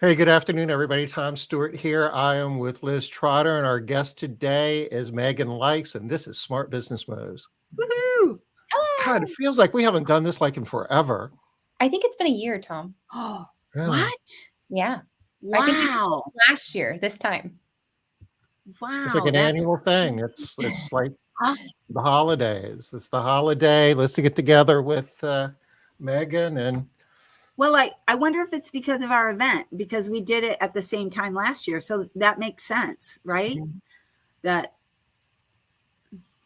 Hey, good afternoon, everybody. Tom Stewart here. I am with Liz Trotter, and our guest today is Meaghan Likes, and this is Smart Business Moves. Woohoo! God, it Hello. feels like we haven't done this like in forever. I think it's been a year, Tom. Oh, Yeah. what? Yeah. I think we did Wow. this last year, this time. It's like Wow. an That's annual thing. It's like huh? the holidays. It's the holiday. Let's get together with Meaghan and Well, I wonder if it's because of our event, because we did it at the same time last year. So that makes sense, right? That,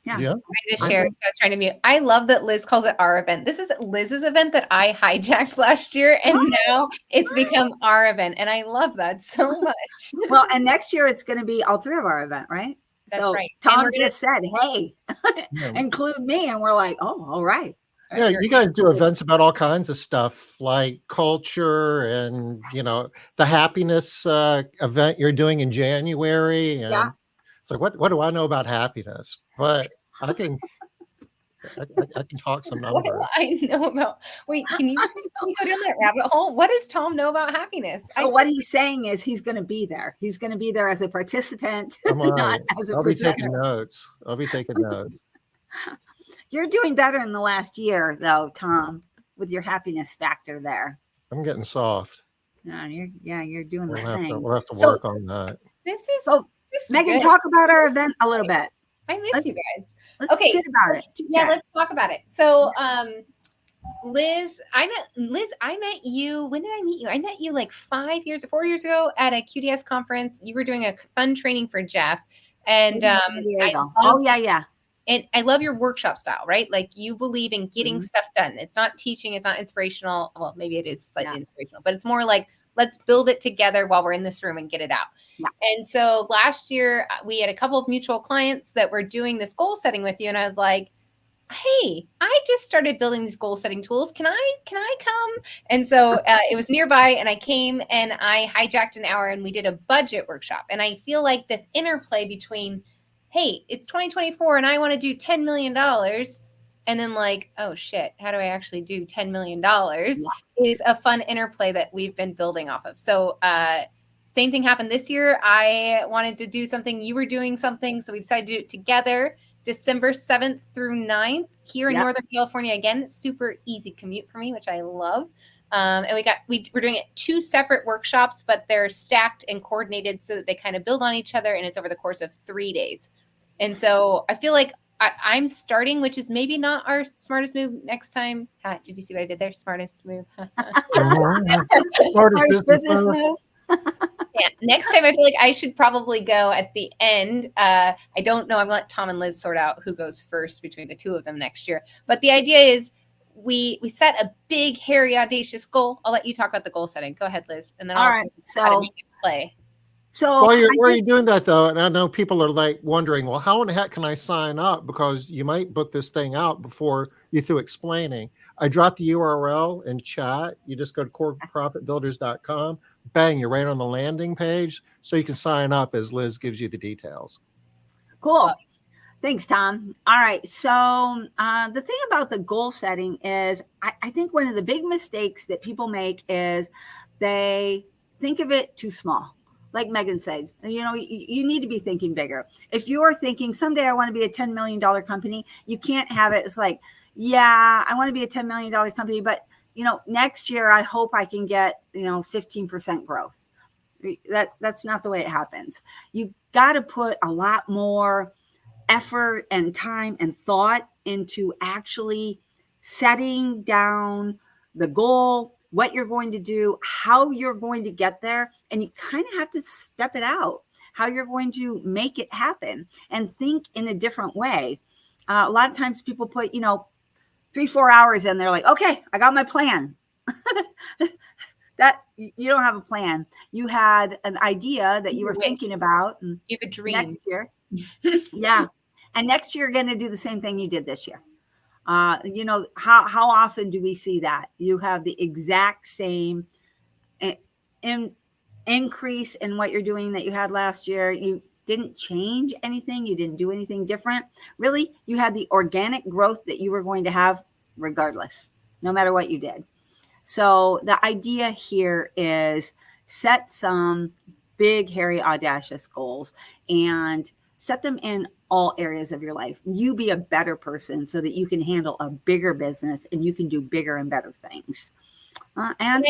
yeah. yeah. I just I shared, think so I was trying to mute. I love that Liz calls it our event. This is Liz's event that I hijacked last year, and what? now it's What? become our event. And I love that so much. Well, and next year it's going to be all three of our event, right? That's So right. And Tom we're gonna just said, "Hey, Yeah. include me," and we're like, "Oh, all right." Yeah, you're you guys do events about all kinds of stuff like culture and, the happiness event you're doing in January. Yeah. And it's like, what do I know about happiness? But I can I can talk some what do numbers. I know about wait, I can you know. go down that rabbit hole? What does Tom know about happiness? So what he's saying is he's going to be there. He's going to be there as a participant, I'm all not right. as a I'll be taking presenter. notes. I'll be taking notes. You're doing better in the last year, though, Tom, with your happiness factor there. I'm getting soft. You're doing the thing. We'll have to So, work on that. this is so this is Meaghan, good. talk about our event a little bit. I miss you Let's guys. let's Okay, chit about it. Chit yeah, chat. let's talk about it. So, Liz, I met you. When did I meet you? I met you like 4 years ago at a QDS conference. You were doing a fun training for Jeff, and In San Diego. I Oh love yeah. I love your workshop style, right? Like you believe in getting Mhm. stuff done. It's not teaching, it's not inspirational. Well, maybe it is slightly Yeah. inspirational, but it's more like let's build it together while we're in this room and get it out. Yeah. And so last year we had a couple of mutual clients that were doing this goal setting with you, and I was like, hey, I just started building these goal setting tools. Can I come? And so it was nearby, and I came and I hijacked an hour and we did a budget workshop. And I feel like this interplay between, hey, it's 2024 and I want to do $10 million. And then like, oh shit, how do I actually do $10 million is a fun interplay that we've been building off of. So same thing happened this year. I wanted to do something, you were doing something, so we decided to do it together. December 7th through 9th here in Yep. Northern California. Again, super easy commute for me, which I love. And we're doing it 2 separate workshops, but they're stacked and coordinated so that they kind of build on each other, and it's over the course of 3 days. And so I feel like I'm starting, which is maybe not our smartest move next time. Did you see what I did there? Smartest move. Smartest Business move. Yeah. Next time, I feel like I should probably go at the end. I don't know. I'm going to let Tom and Liz sort out who goes first between the two of them next year. But the idea is we set a big, hairy, audacious goal. I'll let you talk about the goal setting. Go ahead, Liz, and then All I'll right. tell you how to So make it play. so While you're doing that, though, and I know people are like wondering, well, how in the heck can I sign up? Because you might book this thing out before you through explaining. I dropped the URL in chat. You just go to coreprofitbuilders.com. Bang, you're right on the landing page. So you can sign up as Liz gives you the details. cool. Thanks, Tom. All right. So the thing about the goal setting is I think one of the big mistakes that people make is they think of it too small. Like Meaghan said, you need to be thinking bigger. If you're thinking someday I want to be a $10 million company, you can't have it. It's like, yeah, I want to be a $10 million company, but next year I hope I can get 15% growth. That's not the way it happens. You got to put a lot more effort and time and thought into actually setting down the goal, what you're going to do, how you're going to get there. And you kind of have to step it out, how you're going to make it happen and think in a different way. A lot of times people put, 3-4 hours in, they're like, okay, I got my plan. That you don't have a plan. You had an idea that you were thinking about. And you have a dream. next year. Yeah. And next year, you're going to do the same thing you did this year. How often do we see that? You have the exact same increase in what you're doing that you had last year. You didn't change anything. You didn't do anything different. Really, you had the organic growth that you were going to have regardless, no matter what you did. So the idea here is set some big, hairy, audacious goals and set them in all areas of your life. You be a better person so that you can handle a bigger business and you can do bigger and better things. And I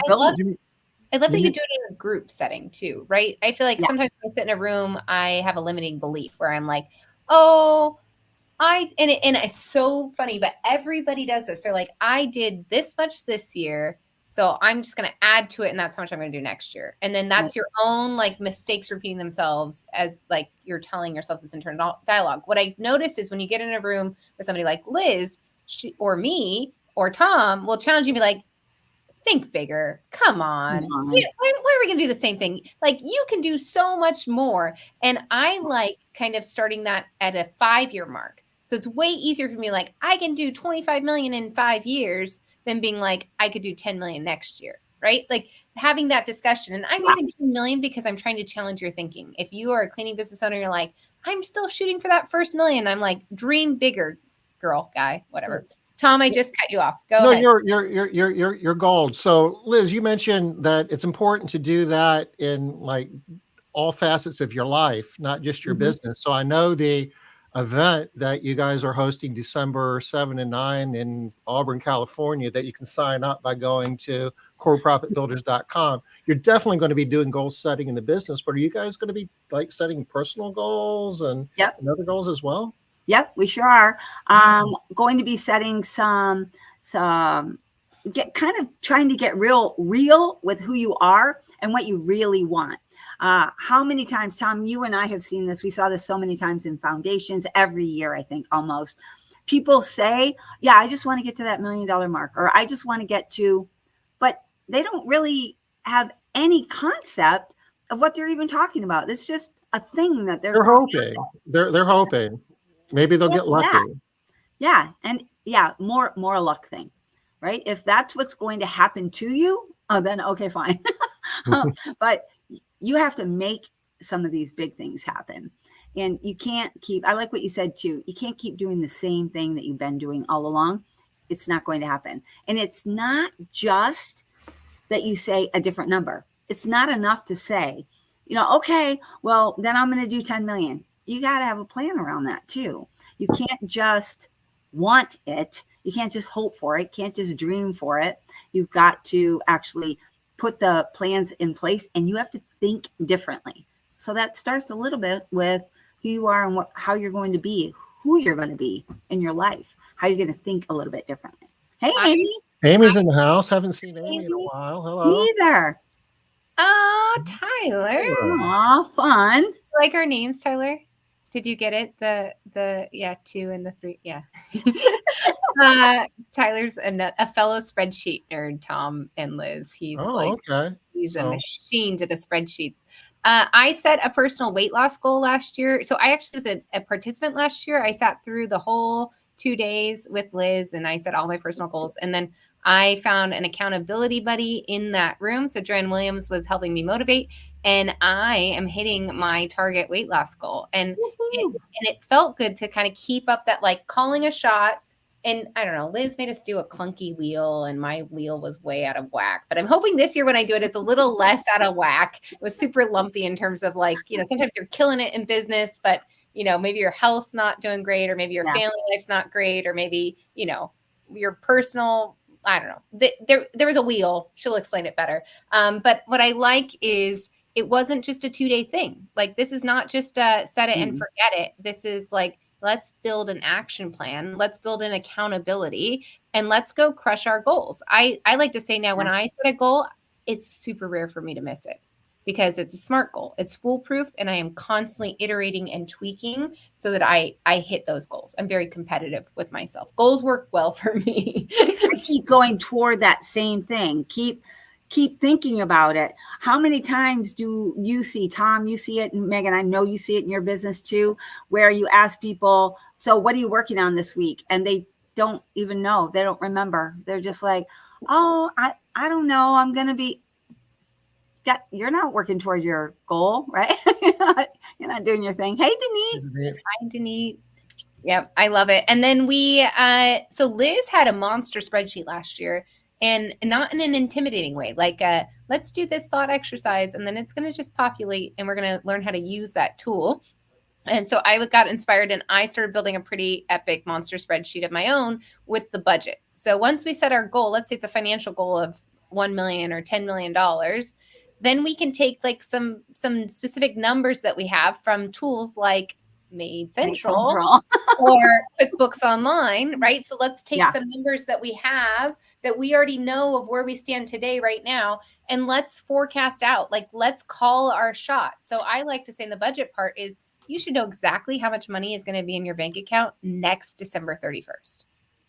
love that you do it in a group setting too, right? I feel like sometimes when I sit in a room, I have a limiting belief where I'm like, oh, and it's so funny, but everybody does this. They're like, I did this much this year, so I'm just going to add to it, and that's how much I'm going to do next year. And then that's your own like mistakes repeating themselves as like you're telling yourself this internal dialogue. What I noticed is when you get in a room with somebody like Liz, or me, or Tom will challenge you and be like, think bigger. Come on. Why are we going to do the same thing? Like, you can do so much more. And I like kind of starting that at a 5-year mark. So it's way easier for me. Like, I can do 25 million in 5 years than being like, I could do 10 million next year. Right? Like having that discussion. And I'm using 10 million because I'm trying to challenge your thinking. If you are a cleaning business owner, you're like, I'm still shooting for that first million. I'm like, dream bigger, girl, guy, whatever. Tom, I just cut you off. Go ahead. You're gold. So Liz, you mentioned that it's important to do that in like all facets of your life, not just your business. So I know the event that you guys are hosting December 7 and 9 in Auburn, California, that you can sign up by going to coreprofitbuilders.com. You're definitely going to be doing goal setting in the business, but are you guys going to be like setting personal goals and other goals as well? Yep, we sure are. Going to be setting some kind of trying to get real with who you are and what you really want. How many times, Tom, you and I have seen this. We saw this so many times in foundations every year, I think almost. People say, yeah, I just want to get to that $1 million mark, or I just want to get to, but they don't really have any concept of what they're even talking about. It's just a thing that they're hoping. They're hoping. Maybe they'll get lucky. Yeah. And more a luck thing, right? If that's what's going to happen to you, then okay, fine. But you have to make some of these big things happen. And you can't I like what you said too. You can't keep doing the same thing that you've been doing all along. It's not going to happen. And it's not just that you say a different number. It's not enough to say, okay, well, then I'm going to do 10 million. You got to have a plan around that too. You can't just want it. You can't just hope for it. You can't just dream for it. You've got to actually put the plans in place, and you have to think differently. So that starts a little bit with who you are and how you're going to be, who you're going to be in your life, how you're going to think a little bit differently. Hey, Amy. Amy's in the house. Haven't seen Amy in a while. Hello. Me either. Tyler. Aw, fun. Like our names, Tyler? Did you get it? The 2 and the 3. Yeah. Tyler's a fellow spreadsheet nerd, Tom and Liz. He's he's a machine to the spreadsheets. I set a personal weight loss goal last year. So I actually was a participant last year. I sat through the whole 2 days with Liz and I set all my personal goals. And then I found an accountability buddy in that room. So Joanne Williams was helping me motivate, and I am hitting my target weight loss goal. And it felt good to kind of keep up that like calling a shot. And I don't know, Liz made us do a clunky wheel and my wheel was way out of whack. But I'm hoping this year when I do it, it's a little less out of whack. It was super lumpy in terms of like, sometimes you're killing it in business, but maybe your health's not doing great, or maybe your family life's not great, or maybe, your personal, I don't know. There was a wheel. She'll explain it better. But what I like is it wasn't just a 2-day thing. Like, this is not just set it and forget it. This is like, let's build an action plan. Let's build an accountability, and let's go crush our goals. I like to say now, when I set a goal, it's super rare for me to miss it because it's a SMART goal. It's foolproof, and I am constantly iterating and tweaking so that I hit those goals. I'm very competitive with myself. Goals work well for me. I keep going toward that same thing. Keep thinking about it. How many times do you see, Tom, you see it, and Meaghan, I know you see it in your business too, where you ask people, so what are you working on this week? And they don't even know. They don't remember. They're just like, oh, I don't know. I'm going to be, you're not working toward your goal, right? You're not doing your thing. Hey, Denise. Hi, Denise. Yep, I love it. And then so Liz had a monster spreadsheet last year. and not in an intimidating way. Like, let's do this thought exercise, and then it's going to just populate, and we're going to learn how to use that tool. And so I got inspired, and I started building a pretty epic monster spreadsheet of my own with the budget. So once we set our goal, let's say it's a financial goal of $1 million or $10 million, then we can take like some specific numbers that we have from tools like Made Central or QuickBooks Online, right? So let's take some numbers that we have that we already know of where we stand today, right now, and let's forecast out, like, let's call our shot. So I like to say in the budget part is, you should know exactly how much money is going to be in your bank account next December 31st.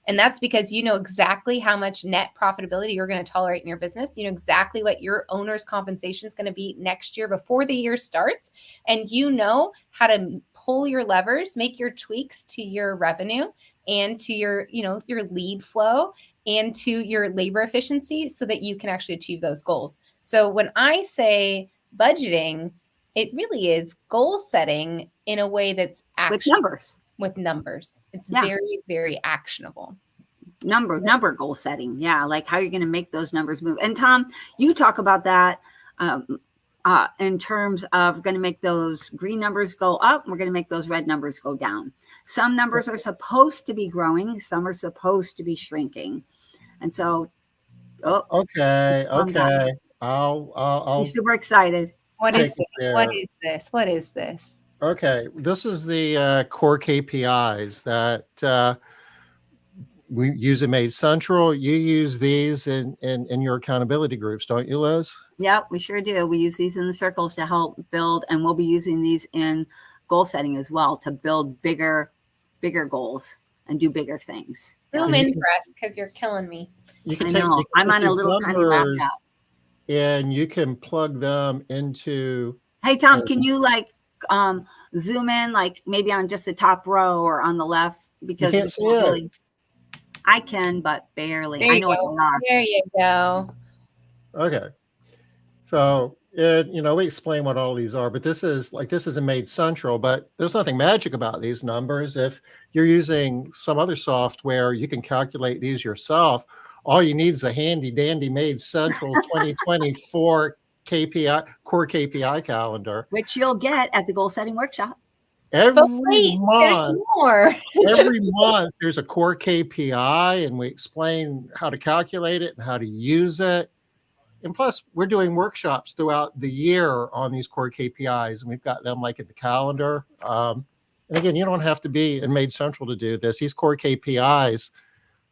And that's because you know exactly how much net profitability you're going to tolerate in your business. You know exactly what your owner's compensation is going to be next year before the year starts. And you know how to pull your levers, make your tweaks to your revenue and to your, your lead flow and to your labor efficiency so that you can actually achieve those goals. So when I say budgeting, it really is goal setting in a way that's actionable. With numbers. It's very, very actionable. Number goal setting. Yeah. Like how you're going to make those numbers move. And Tom, you talk about that in terms of going to make those green numbers go up. We're going to make those red numbers go down. Some numbers are supposed to be growing. Some are supposed to be shrinking. And so, okay. I'll be super excited. What is this? Okay, this is the core KPIs that we use in Made Central. You use these in your accountability groups, don't you, Liz? Yeah, we sure do. We use these in the circles to help build, and we'll be using these in goal setting as well to build bigger goals and do bigger things. Zoom in for us because you're killing me. I'm on a little tiny laptop. And you can plug them into. Hey, Tom, can you zoom in, like maybe on just the top row or on the left? Because you can't see it. I can, but barely. There I know what they are. There you go. Okay. So, we explain what all these are, but this is in Made Central, but there's nothing magic about these numbers. If you're using some other software, you can calculate these yourself. All you need is the handy dandy Made Central 2024 core KPI calendar, which you'll get at the goal setting workshop. Every month, there's a core KPI, and we explain how to calculate it and how to use it. And plus, we're doing workshops throughout the year on these core KPIs, and we've got them like in the calendar. And again, you don't have to be in Made Central to do this. These core KPIs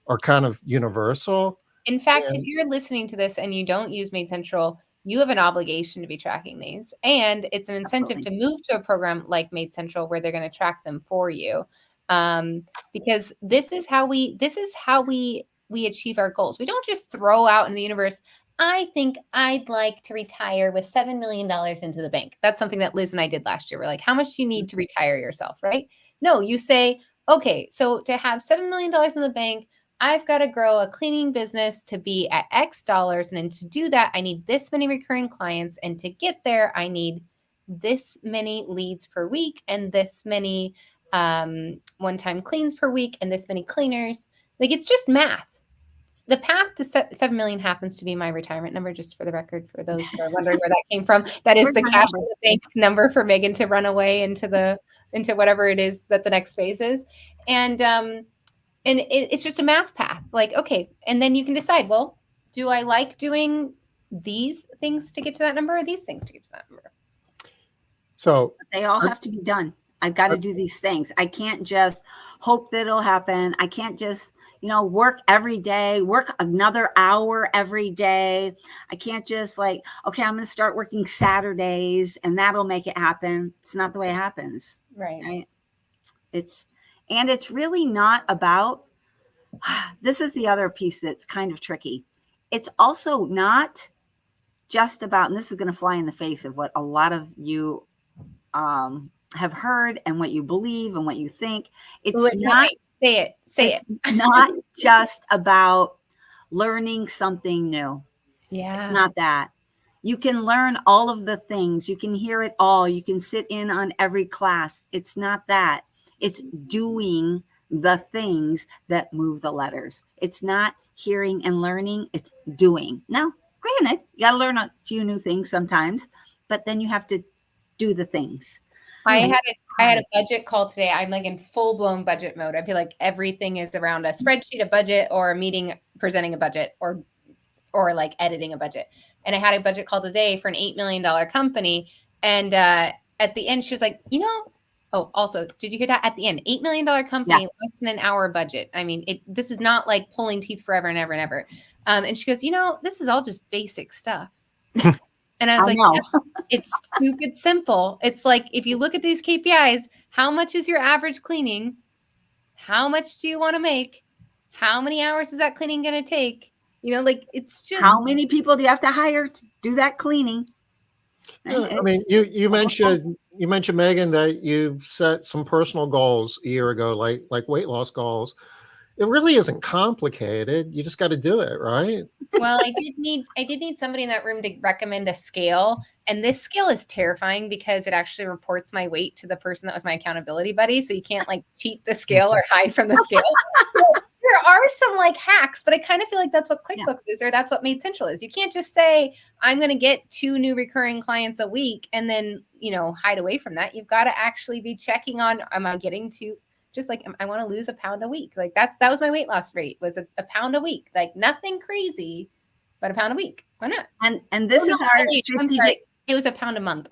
are kind of universal. In fact, if you're listening to this and you don't use Made Central, you have an obligation to be tracking these. And it's an incentive to move to a program like Made Central where they're going to track them for you. Because this is how we achieve our goals. We don't just throw out in the universe, I think I'd like to retire with $7 million into the bank. That's something that Liz and I did last year. We're like, how much do you need to retire yourself, right? No, you say, okay, so to have $7 million in the bank, I've got to grow a cleaning business to be at X dollars. And then to do that, I need this many recurring clients. And to get there, I need this many leads per week and this many one-time cleans per week and this many cleaners. Like, it's just math. The path to 7 million happens to be my retirement number, just for the record, for those who are wondering where that came from. That is the cash in the bank number for Meaghan to run away into whatever it is that the next phase is. And it's just a math path. Like, okay. And then you can decide, well, do I like doing these things to get to that number or these things to get to that number? So they all have to be done. I've got to do these things. I can't just hope that it'll happen. I can't just, work every day, work another hour every day. I can't just okay, I'm going to start working Saturdays and that'll make it happen. It's not the way it happens. Right? It's really not about, this is the other piece that's kind of tricky. It's also not just about, and this is going to fly in the face of what a lot of you have heard and what you believe and what you think. It's not, say it. Not just about learning something new. Yeah. It's not that. You can learn all of the things. You can hear it all. You can sit in on every class. It's not that. It's doing the things that move the letters. It's not hearing and learning. It's doing. Now, granted, you got to learn a few new things sometimes, but then you have to do the things. I had a budget call today. I'm like in full blown budget mode. I feel like everything is around a spreadsheet, a budget, or a meeting presenting a budget, or like editing a budget. And I had a budget call today for an $8 million company. And at the end, she was like, oh, also, did you hear that? At the end, $8 million company, less than an hour budget. I mean, this is not like pulling teeth forever and ever and ever. And she goes, this is all just basic stuff. And I was like, yeah, it's stupid simple. It's like, if you look at these KPIs, how much is your average cleaning? How much do you want to make? How many hours is that cleaning going to take? Like, it's just. How many people do you have to hire to do that cleaning? I mean, you mentioned Meaghan that you set some personal goals a year ago, like weight loss goals. It really isn't complicated. You just got to do it, right? Well, I did need somebody in that room to recommend a scale. And this scale is terrifying because it actually reports my weight to the person that was my accountability buddy. So you can't like cheat the scale or hide from the scale. There are some like hacks, but I kind of feel like that's what QuickBooks is, or that's what Made Central is. You can't just say, I'm going to get 2 new recurring clients a week and then, hide away from that. You've got to actually be checking on, am I getting to, just like, I want to lose a pound a week. Like that was my weight loss rate, was a pound a week. Like nothing crazy, but a pound a week. Why not? And this is our strategic. It was a pound a month,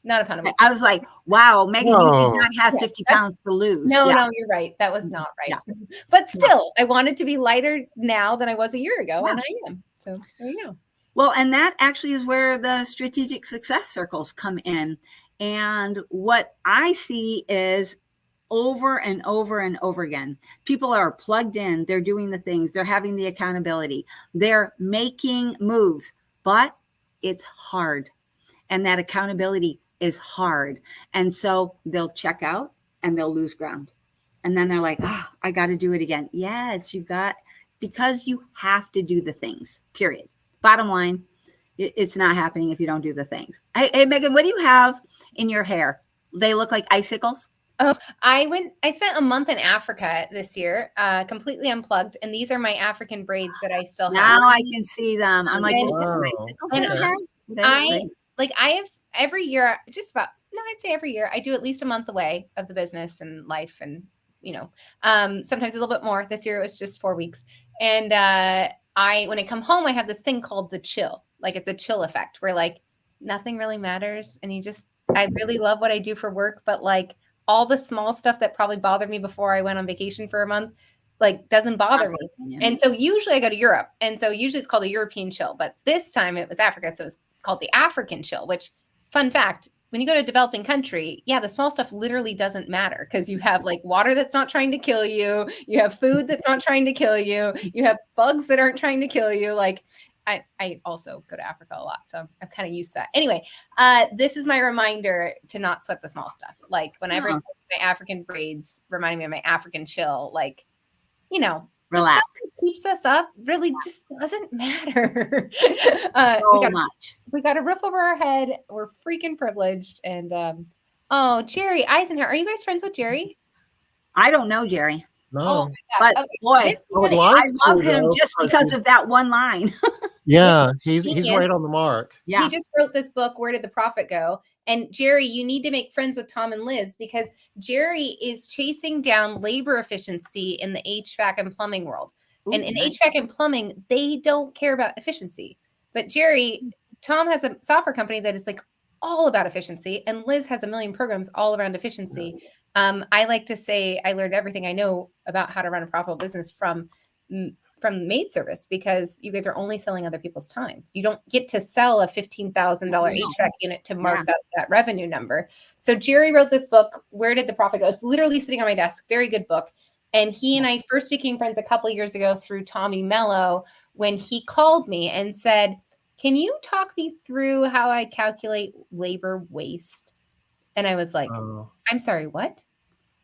not a pound a week. I was like, wow, Meaghan, you did not have 50 pounds to lose. No, you're right. That was not right. Yeah. But still, I wanted to be lighter now than I was a year ago, and I am. So there you go. Well, and that actually is where the strategic success circles come in. And what I see is over and over and over again, people are plugged in, they're doing the things, they're having the accountability, they're making moves, but it's hard. And that accountability is hard. And so they'll check out and they'll lose ground. And then they're like, I got to do it again. Yes, because you have to do the things, period. Bottom line, it's not happening if you don't do the things. Hey, Meaghan, what do you have in your hair? They look like icicles. Oh, I spent a month in Africa this year, completely unplugged. And these are my African braids that I still have. Now I can see them. I'm like, icicles in your hair? I have every year, I'd say every year, I do at least a month away of the business and life. And, sometimes a little bit more. This year it was just 4 weeks. And when I come home, I have this thing called the chill. Like it's a chill effect where like nothing really matters. And I really love what I do for work, but like all the small stuff that probably bothered me before I went on vacation for a month, like doesn't bother me. And so usually I go to Europe. And so usually it's called a European chill, but this time it was Africa. So it's called the African chill, which, fun fact, when you go to a developing country, the small stuff literally doesn't matter because you have like water that's not trying to kill you. You have food that's not trying to kill you. You have bugs that aren't trying to kill you. Like I also go to Africa a lot, so I'm kind of used to that. Anyway, this is my reminder to not sweat the small stuff. Like whenever my African braids reminding me of my African chill, like, relax. Keeps us up really just doesn't matter. We got a roof over our head. We're freaking privileged. And Jerry Eisenhower, are you guys friends with Jerry? I don't know Jerry. No, but boy, I love him just because of that one line. Yeah, he's right on the mark. Yeah, he just wrote this book, Where Did the Profit Go? And Jerry, you need to make friends with Tom and Liz because Jerry is chasing down labor efficiency in the HVAC and plumbing world. Ooh, and in HVAC and plumbing, they don't care about efficiency. But Tom has a software company that is like all about efficiency, and Liz has a million programs all around efficiency. I like to say I learned everything I know about how to run a profitable business from maid service because you guys are only selling other people's time. So you don't get to sell a $15,000 HVAC unit to mark up that revenue number. So Jerry wrote this book, Where Did the Profit Go? It's literally sitting on my desk. Very good book. And he and I first became friends a couple of years ago through Tommy Mello when he called me and said, can you talk me through how I calculate labor waste? And I was like, I'm sorry, what?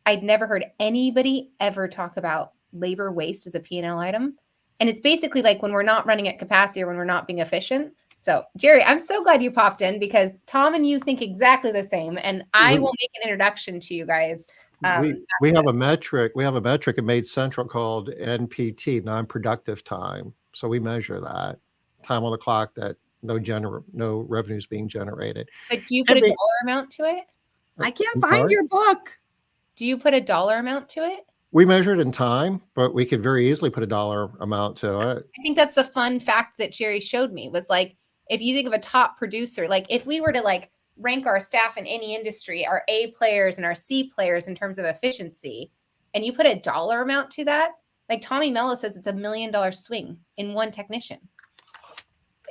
I'd never heard anybody ever talk about labor waste as a P&L item. And it's basically like when we're not running at capacity or when we're not being efficient. So Jerry, I'm so glad you popped in because Tom and you think exactly the same. And I will make an introduction to you guys We have a metric. We have a metric at Made Central called NPT, non-productive time. So we measure that time on the clock that no revenue is being generated. But do you put a dollar amount to it? I can't I'm find sorry? your book. Do you put a dollar amount to it? We measure it in time, but we could very easily put a dollar amount to it. I think that's a fun fact that Jerry showed me was like, if you think of a top producer, like if we were to like rank our staff in any industry, our A players and our C players in terms of efficiency, and you put a dollar amount to that, like Tommy Mello says, it's $1 million swing in one technician.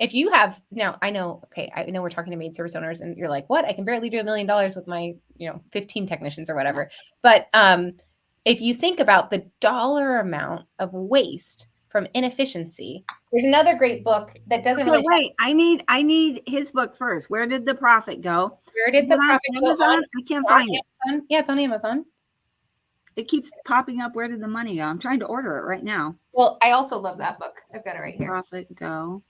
If you have now, I know we're talking to maid service owners and you're like, what? I can barely do $1 million with my, 15 technicians or whatever. But if you think about the dollar amount of waste from inefficiency, there's another great book that doesn't really. Wait, I need his book first. Where did the profit go? Where did the profit go? Amazon? I can't find it. Amazon? Yeah, it's on Amazon. It keeps popping up. Where did the money go? I'm trying to order it right now. Well, I also love that book. I've got it right here. Profit go.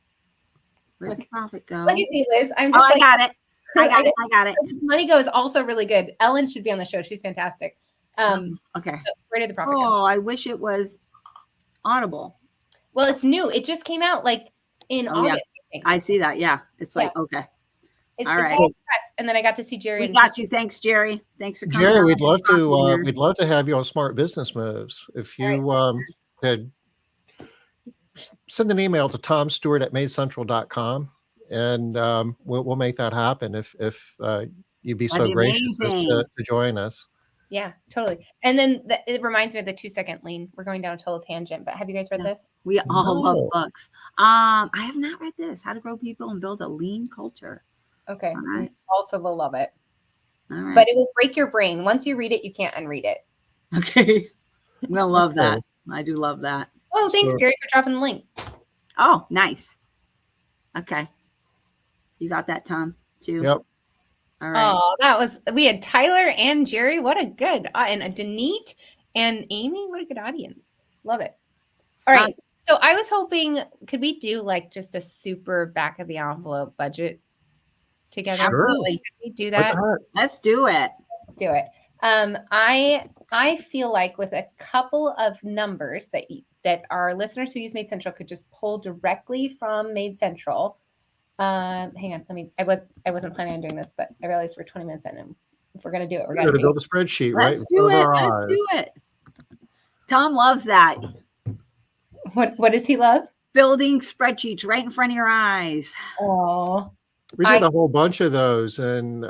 Where did the profit go? Look at me, Liz. I'm just I got it. I got it. Money Go is also really good. Ellen should be on the show. She's fantastic. Okay. So where did the profit go? Oh, I wish it was Audible. Well, it's new. It just came out like in August. I see that. Yeah. It's like, okay. It's all right. press. And then I got to see Jerry. We got you. Thanks, Jerry. Thanks for coming. Jerry, we'd love to have you on Smart Business Moves. If you could send an email to tomstewart@madecentral.com and we'll make that happen if you'd be so gracious as to join us. Yeah, totally. And then it reminds me of the 2-second lean. We're going down a total tangent, but have you guys read this? We all love books. I have not read this. How to Grow People and Build a Lean Culture. Okay. All right. Also will love it. All right. But it will break your brain. Once you read it, you can't unread it. Okay. We'll love that. I do love that. Oh, thanks, Jerry, for dropping the link. Oh, nice. Okay. You got that, Tom, too? Yep. All right. Oh, we had Tyler and Jerry. What a good, and Denise and Amy. What a good audience. Love it. All right. So I was hoping, could we do like just a super back of the envelope budget together? Absolutely. Could we do that? Let's do it. Let's do it. I feel like with a couple of numbers that our listeners who use Made Central could just pull directly from Made Central. Hang on, I wasn't planning on doing this, but I realized we're 20 minutes in, and if we're gonna do it, we're gonna build a spreadsheet, right? Let's do it. Let's do it. Tom loves that. What does he love? Building spreadsheets right in front of your eyes. Oh, we did a whole bunch of those in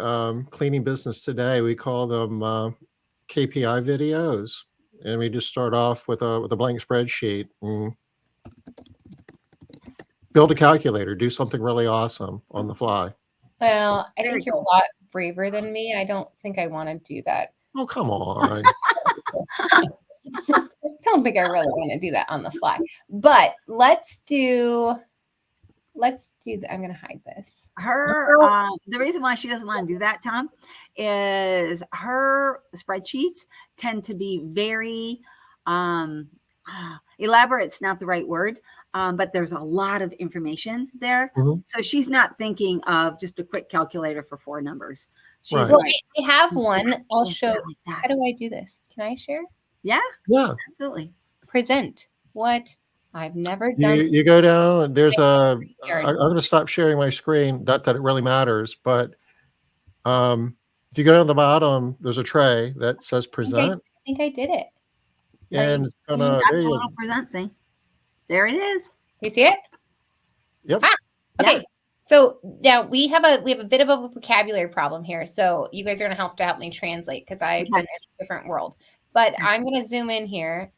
Cleaning Business Today. We call them KPI videos, and we just start off with a blank spreadsheet. Build a calculator, do something really awesome on the fly. Well, I think you're a lot braver than me. I don't think I want to do that. Oh, come on. I don't think I really want to do that on the fly. But let's do I'm going to hide this. The reason why she doesn't want to do that, Tom, is her spreadsheets tend to be very elaborate. It's not the right word. But there's a lot of information there. Mm-hmm. So she's not thinking of just a quick calculator for 4 numbers. She's well, we have one. I'll show. Like how do I do this? Can I share? Yeah. Yeah. Absolutely. Present what I've never done. You go down. There's I'm going to stop sharing my screen. Not that it really matters, but if you go down the bottom, there's a tray that says present. I think I did it. And you got the little present thing. There it is. You see it? Yep. Okay. Yeah. So now we have a bit of a vocabulary problem here. So you guys are going to help me translate because I've been in a different world. But I'm going to zoom in here,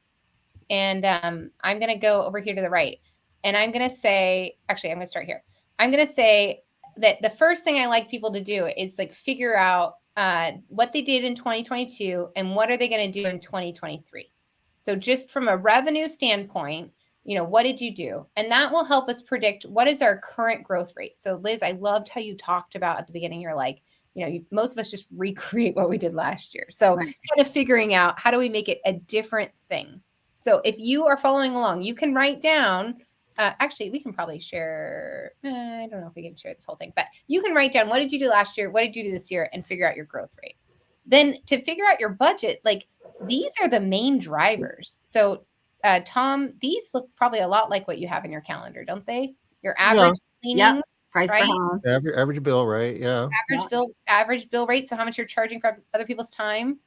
and I'm going to go over here to the right, and I'm going to say, actually, I'm going to start here. I'm going to say that the first thing I like people to do is like figure out what they did in 2022 and what are they going to do in 2023. So just from a revenue standpoint, what did you do? And that will help us predict what is our current growth rate. So Liz, I loved how you talked about at the beginning, you're like, most of us just recreate what we did last year. So kind of figuring out how do we make it a different thing. So if you are following along, you can write down, actually, we can probably share, I don't know if we can share this whole thing, but you can write down, what did you do last year? What did you do this year? And figure out your growth rate. then to figure out your budget, like these are the main drivers. So Tom, these look probably a lot like what you have in your calendar, don't they? Your average cleaning, Price per right? home. Average bill, right? Yeah. Average bill rate. So how much you're charging for other people's time?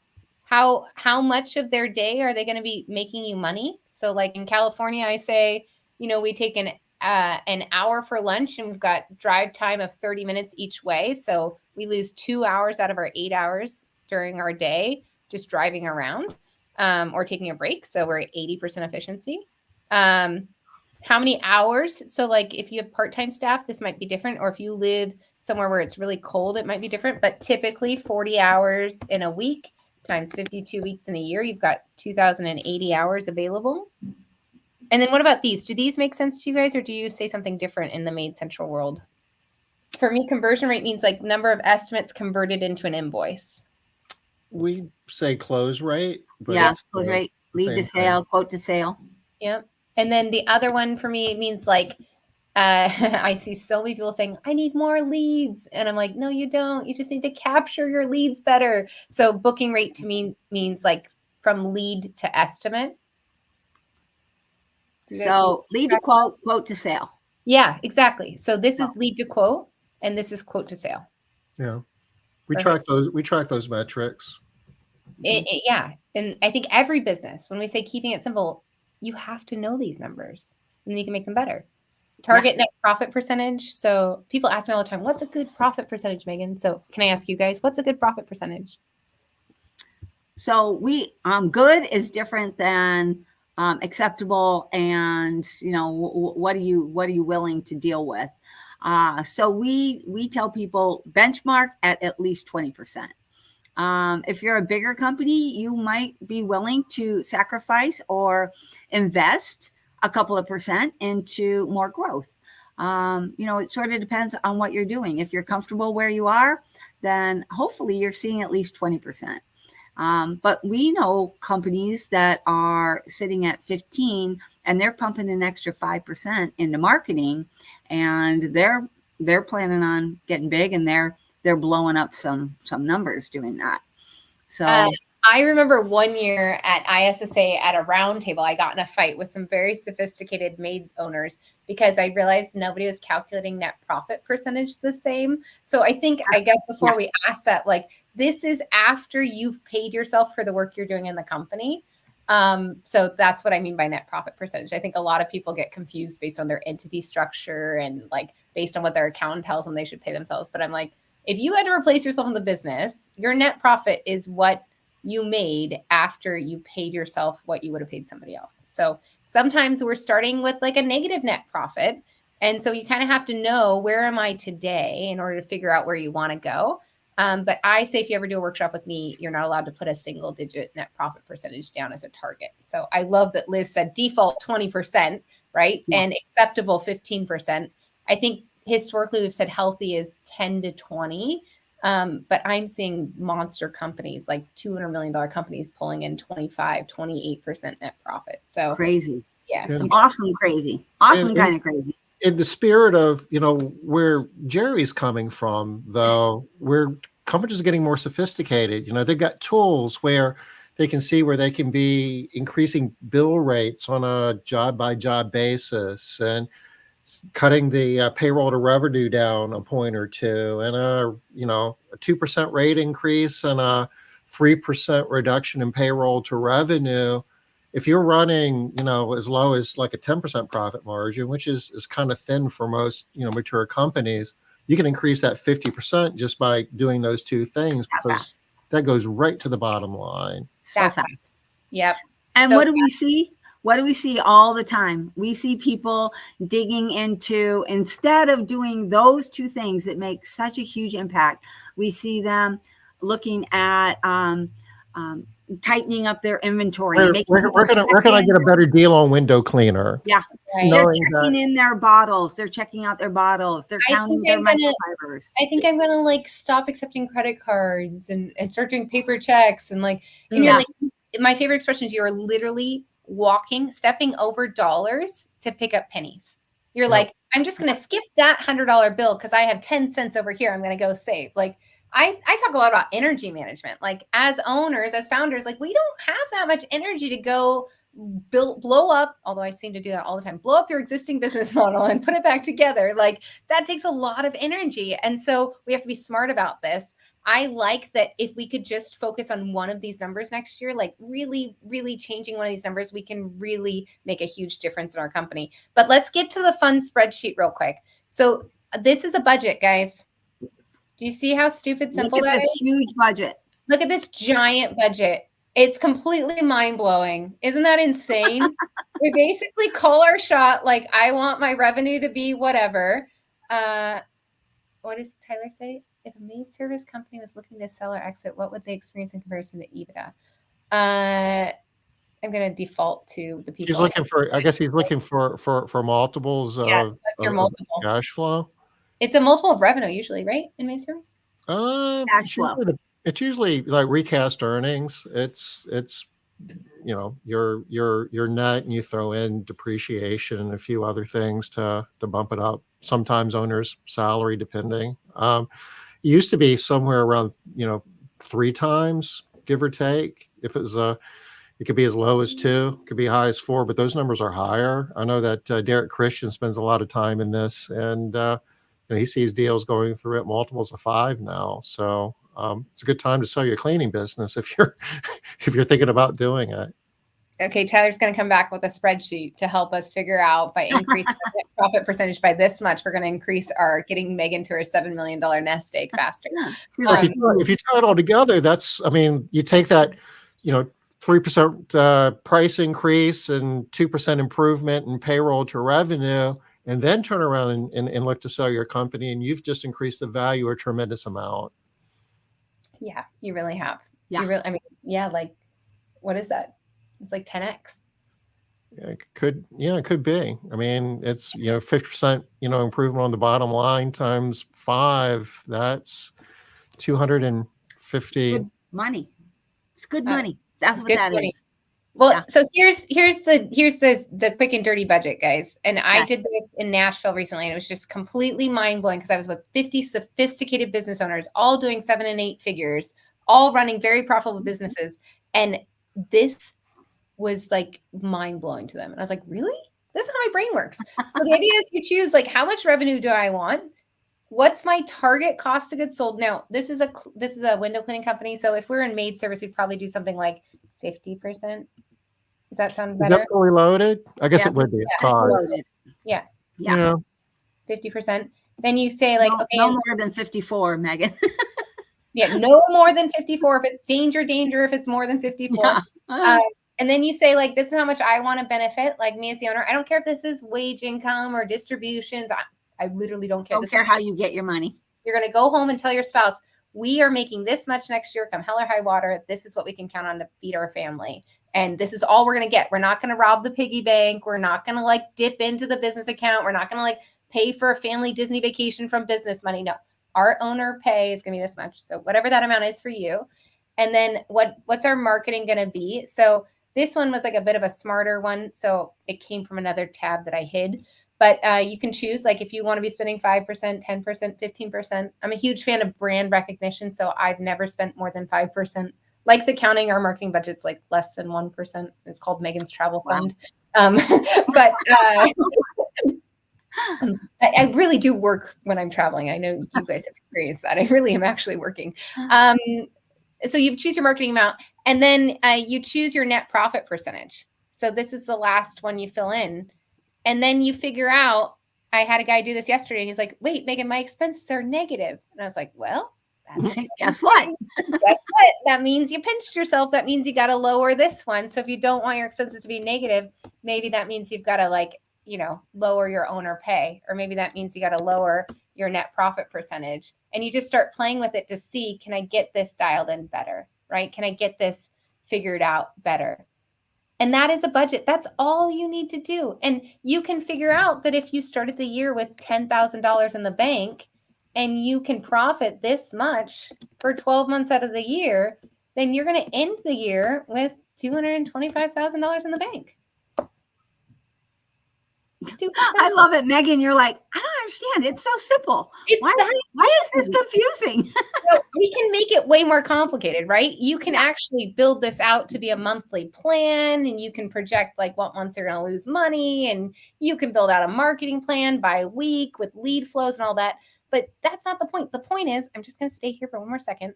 How much of their day are they going to be making you money? So like in California, I say, we take an hour for lunch and we've got drive time of 30 minutes each way. So we lose 2 hours out of our 8 hours during our day just driving around or taking a break. So we're at 80% efficiency. How many hours? So like if you have part-time staff, this might be different. Or if you live somewhere where it's really cold, it might be different. But typically 40 hours in a week times 52 weeks in a year, you've got 2,080 hours available. And then what about these? Do these make sense to you guys, or do you say something different in the Made Central world? For me, conversion rate means like number of estimates converted into an invoice. We say close rate. But Yeah, close rate, lead to sale, quote to sale. Yep. And then the other one for me means like, I see so many people saying, I need more leads. And I'm like, no, you don't. You just need to capture your leads better. So booking rate to me means like from lead to estimate. So lead to quote, quote to sale. Yeah, exactly. So this is lead to quote, and this is quote to sale. Yeah. We track those metrics. Yeah. And I think every business, when we say keeping it simple, you have to know these numbers and then you can make them better. Target net profit percentage. So people ask me all the time, what's a good profit percentage, Meaghan? So can I ask you guys, what's a good profit percentage? So we good is different than acceptable, and what are you willing to deal with? So we tell people benchmark at least 20%. If you're a bigger company, you might be willing to sacrifice or invest a couple of percent into more growth. It sort of depends on what you're doing. If you're comfortable where you are, then hopefully you're seeing at least 20%. But we know companies that are sitting at 15 and they're pumping an extra 5% into marketing, and they're planning on getting big, and they're blowing up some numbers doing that. So I remember one year at ISSA at a round table, I got in a fight with some very sophisticated maid owners because I realized nobody was calculating net profit percentage the same. So I guess before we ask that, like, this is after you've paid yourself for the work you're doing in the company. So that's what I mean by net profit percentage. I think a lot of people get confused based on their entity structure and like based on what their accountant tells them they should pay themselves. But I'm like, if you had to replace yourself in the business, your net profit is what you made after you paid yourself what you would have paid somebody else. So sometimes we're starting with like a negative net profit. And so you kind of have to know, where am I today in order to figure out where you want to go. But I say, if you ever do a workshop with me, you're not allowed to put a single digit net profit percentage down as a target. So I love that Liz said default 20%, right? Yeah. And acceptable 15%. I think historically we've said healthy is 10 to 20. But I'm seeing monster companies, like $200 million companies, pulling in 28% net profit. So crazy. Yeah. So awesome, crazy. Awesome, kind of crazy. In the spirit of, where Jerry's coming from, though, where companies are getting more sophisticated, they've got tools where they can see where they can be increasing bill rates on a job by job basis and cutting the payroll to revenue down a point or two, and a 2% rate increase and a 3% reduction in payroll to revenue. If you're running, as low as like a 10% profit margin, which is kind of thin for most, mature companies, you can increase that 50% just by doing those two things, because that goes right to the bottom line. So fast. Yep. And what do we see? What do we see all the time? We see people digging into, instead of doing those two things that make such a huge impact, we see them looking at tightening up their inventory. Where can I get a better deal on window cleaner? Yeah. Right. They're checking in their bottles. They're checking out their bottles. They're counting their microfibers. I think I'm going to like stop accepting credit cards and start doing paper checks. And like, and you're like, my favorite expression is, you are literally stepping over dollars to pick up pennies. You're like, I'm just going to skip that $100 bill because I have 10 cents over here. I'm going to go save. Like, I talk a lot about energy management. Like as owners, as founders, like we don't have that much energy to go blow up, although I seem to do that all the time, blow up your existing business model and put it back together. Like that takes a lot of energy. And so we have to be smart about this. I like that if we could just focus on one of these numbers next year, like really, really changing one of these numbers, we can really make a huge difference in our company. But let's get to the fun spreadsheet real quick. So this is a budget, guys. Do you see how stupid simple that is? Look at this huge budget. Look at this giant budget. It's completely mind-blowing. Isn't that insane? We basically call our shot like, I want my revenue to be whatever. What does Tyler say? If a maid service company was looking to sell or exit, what would they experience in comparison to EBITDA? I'm going to default to the people. He's looking for, I guess he's looking for multiples Yeah, what's your multiple? Cash flow. It's a multiple of revenue usually, right? In maid service? Cash flow. It's usually like recast earnings. It's you know, your net, and you throw in depreciation and a few other things to bump it up. Sometimes owner's salary, depending. It used to be somewhere around 3 times, give or take. If it was it could be as low as 2, could be high as 4, but those numbers are higher. I know that Derek Christian spends a lot of time in this, and he sees deals going through at multiples of 5 now. So it's a good time to sell your cleaning business if you're thinking about doing it. Okay, Tyler's going to come back with a spreadsheet to help us figure out by increasing the net profit percentage by this much, we're going to increase our getting Meaghan to her $7 million nest egg faster. If you tie it all together, you take that, 3% price increase and 2% improvement in payroll to revenue, and then turn around and look to sell your company, and you've just increased the value a tremendous amount. Yeah, you really have. Yeah. Like, what is that? It's like 10x. It could be. I mean, it's 50% improvement on the bottom line times 5. That's 250. Good money. It's good money. That's what that is. Well, yeah. So here's the quick and dirty budget, guys. And I did this in Nashville recently, and it was just completely mind blowing because I was with 50 sophisticated business owners, all doing 7 and 8 figures, all running very profitable businesses, and this was like mind blowing to them. And I was like, really? This is how my brain works. So the idea is you choose like, how much revenue do I want? What's my target cost of goods sold? Now, this is a window cleaning company. So if we're in maid service, we'd probably do something like 50%. Does that sound better? Is that fully loaded? I guess it would be. It's loaded. Yeah. 50%. Then you say like, no more than 54, Meaghan. Yeah, no more than 54. If it's danger, if it's more than 54. Yeah. And then you say like, this is how much I want to benefit. Like me as the owner, I don't care if this is wage income or distributions. I literally don't care. Don't care how you get your money. You're going to go home and tell your spouse, we are making this much next year, come hell or high water. This is what we can count on to feed our family. And this is all we're going to get. We're not going to rob the piggy bank. We're not going to like dip into the business account. We're not going to like pay for a family Disney vacation from business money. No, our owner pay is going to be this much. So whatever that amount is for you. And then what's our marketing going to be? So this one was like a bit of a smarter one. So it came from another tab that I hid. But you can choose, like, if you want to be spending 5%, 10%, 15%. I'm a huge fan of brand recognition, so I've never spent more than 5%. Likes accounting, our marketing budget's like less than 1%. It's called Meaghan's Travel Fund. But I really do work when I'm traveling. I know you guys have experienced that. I really am actually working. So you choose your marketing amount, and then you choose your net profit percentage. So this is the last one you fill in. And then you figure out, I had a guy do this yesterday, and he's like, wait, Meaghan, my expenses are negative. And I was like, well, guess what? Guess what? That means you pinched yourself. That means you got to lower this one. So if you don't want your expenses to be negative, maybe that means you've got to lower your owner pay, or maybe that means you got to lower your net profit percentage. And you just start playing with it to see, can I get this dialed in better, right? Can I get this figured out better? And that is a budget. That's all you need to do. And you can figure out that if you started the year with $10,000 in the bank and you can profit this much for 12 months out of the year, then you're going to end the year with $225,000 in the bank. I love it, Meaghan. You're like, I don't understand. It's so simple. Why is this confusing? So we can make it way more complicated, right? You can actually build this out to be a monthly plan, and you can project like what months you're going to lose money, and you can build out a marketing plan by week with lead flows and all that. But that's not the point. The point is, I'm just going to stay here for one more second.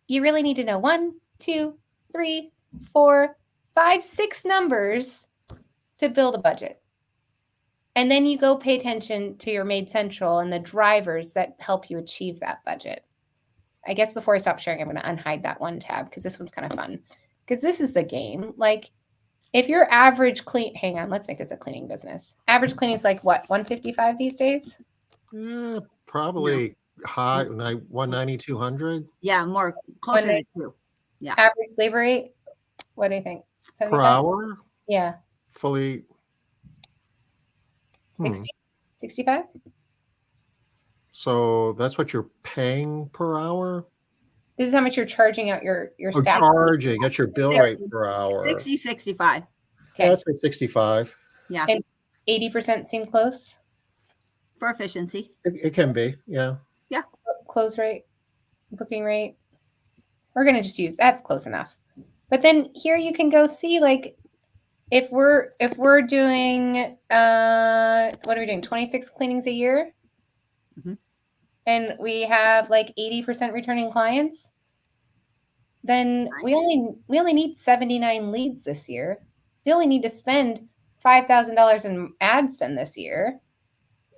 You really need to know 1, 2, 3, 4, 5, 6 numbers to build a budget. And then you go pay attention to your Made Central and the drivers that help you achieve that budget. I guess before I stop sharing, I'm going to unhide that one tab because this one's kind of fun. Because this is the game. Like, if your average hang on, let's make this a cleaning business. Average cleaning is like what, 155 these days? Yeah, probably high, 190, 200. Yeah, more closer to 2. Yeah. Average labor rate, what do you think? 75? Per hour? Yeah. Fully. 60? 65? So that's what you're paying per hour? This is how much you're charging out your staff. Charging. That's your bill 60. rate per hour. 60, 65. Okay. That's like 65. Yeah. And 80% seem close? For efficiency. It can be, yeah. Yeah. Close rate, booking rate. We're going to just use, that's close enough. But then here you can go see, like, if we're doing, what are we doing? 26 cleanings a year? Mm-hmm. And we have like 80% returning clients, then Nice. we only need 79 leads this year. We only need to spend $5,000 in ad spend this year,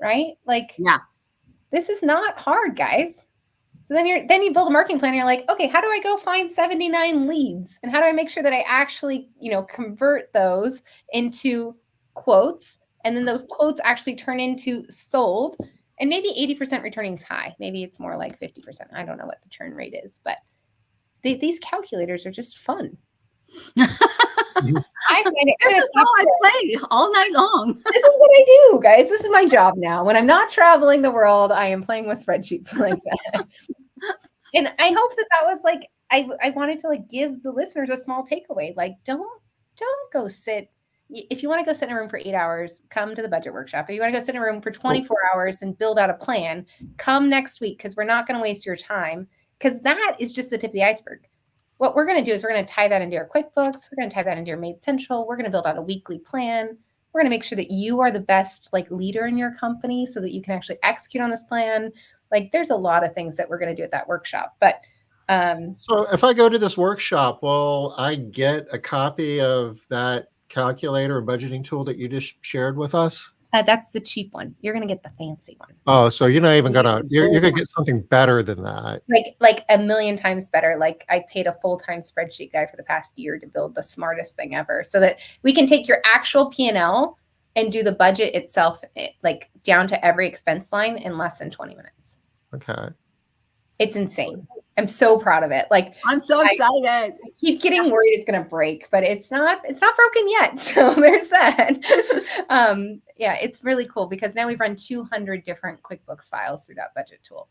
right? Like, Yeah. This is not hard, guys. So then you build a marketing plan. And you're like, okay, how do I go find 79 leads, and how do I make sure that I actually, convert those into quotes, and then those quotes actually turn into sold. And maybe 80% returning is high. Maybe it's more like 50%. I don't know what the churn rate is, but these calculators are just fun. I find it. This is how I play all night long. This is what I do, guys. This is my job now. When I'm not traveling the world, I am playing with spreadsheets like that. And I hope that was like, I wanted to like give the listeners a small takeaway. Like, don't go sit. If you want to go sit in a room for 8 hours, come to the budget workshop. If you want to go sit in a room for 24 hours and build out a plan, come next week, because we're not going to waste your time, because that is just the tip of the iceberg. What we're going to do is we're going to tie that into your QuickBooks. We're going to tie that into your Made Central. We're going to build out a weekly plan. We're going to make sure that you are the best like leader in your company so that you can actually execute on this plan. Like, there's a lot of things that we're going to do at that workshop. But so if I go to this workshop, will I get a copy of that calculator or budgeting tool that you just shared with us? That's the cheap one. You're going to get the fancy one. Oh, so you're not even you're going to get something better than that. Like a million times better. Like, I paid a full-time spreadsheet guy for the past year to build the smartest thing ever, so that we can take your actual P&L and do the budget itself, like down to every expense line in less than 20 minutes. Okay. It's insane. I'm so proud of it. Like, I'm so excited. I keep getting worried it's going to break, but it's not broken yet. So there's that. Yeah, it's really cool because now we've run 200 different QuickBooks files through that budget tool.